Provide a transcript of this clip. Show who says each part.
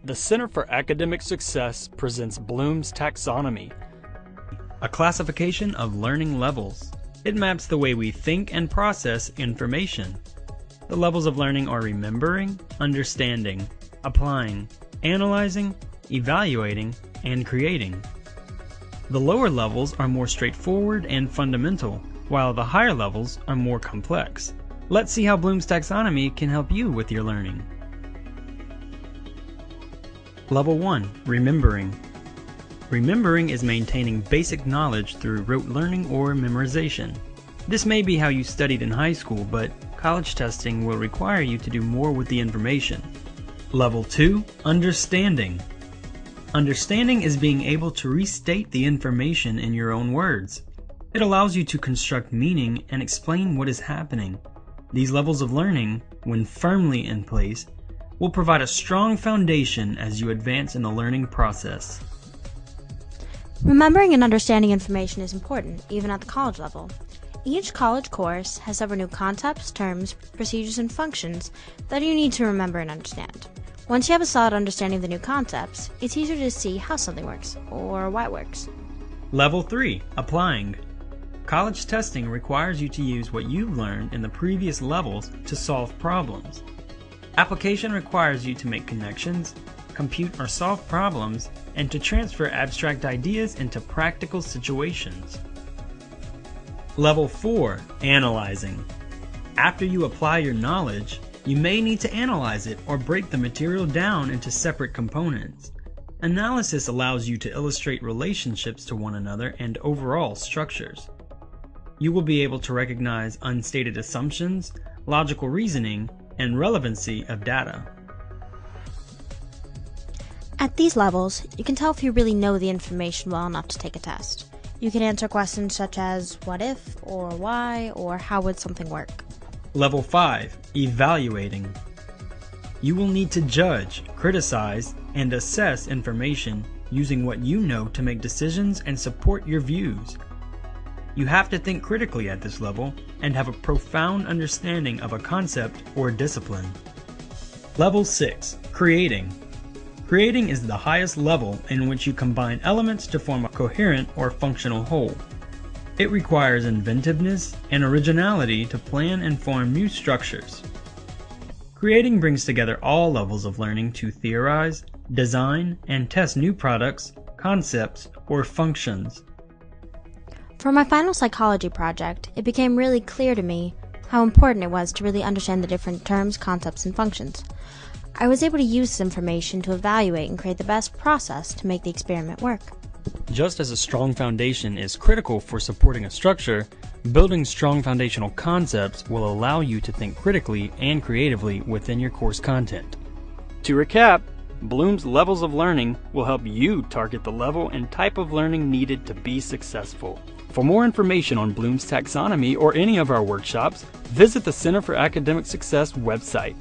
Speaker 1: The Center for Academic Success presents Bloom's Taxonomy, a classification of learning levels. It maps the way we think and process information. The levels of learning are remembering, understanding, applying, analyzing, evaluating, and creating. The lower levels are more straightforward and fundamental, while the higher levels are more complex. Let's see how Bloom's Taxonomy can help you with your learning. Level 1. Remembering. Remembering is maintaining basic knowledge through rote learning or memorization. This may be how you studied in high school, but college testing will require you to do more with the information. Level 2. Understanding. Understanding is being able to restate the information in your own words. It allows you to construct meaning and explain what is happening. These levels of learning, when firmly in place, will provide a strong foundation as you advance in the learning process.
Speaker 2: Remembering and understanding information is important, even at the college level. Each college course has several new concepts, terms, procedures, and functions that you need to remember and understand. Once you have a solid understanding of the new concepts, it's easier to see how something works, or why it works.
Speaker 1: Level 3. Applying. College testing requires you to use what you've learned in the previous levels to solve problems. Application requires you to make connections, compute or solve problems, and to transfer abstract ideas into practical situations. Level 4. Analyzing. After you apply your knowledge, you may need to analyze it or break the material down into separate components. Analysis allows you to illustrate relationships to one another and overall structures. You will be able to recognize unstated assumptions, logical reasoning, and relevancy of data.
Speaker 2: At these levels, you can tell if you really know the information well enough to take a test. You can answer questions such as what if, or why, or how would something work.
Speaker 1: Level 5. Evaluating. You will need to judge, criticize, and assess information using what you know to make decisions and support your views. You have to think critically at this level and have a profound understanding of a concept or discipline. Level 6. Creating. Creating is the highest level in which you combine elements to form a coherent or functional whole. It requires inventiveness and originality to plan and form new structures. Creating brings together all levels of learning to theorize, design, and test new products, concepts, or functions.
Speaker 2: For my final psychology project, it became really clear to me how important it was to really understand the different terms, concepts, and functions. I was able to use this information to evaluate and create the best process to make the experiment work.
Speaker 1: Just as a strong foundation is critical for supporting a structure, building strong foundational concepts will allow you to think critically and creatively within your course content. To recap, Bloom's levels of learning will help you target the level and type of learning needed to be successful. For more information on Bloom's Taxonomy or any of our workshops, visit the Center for Academic Success website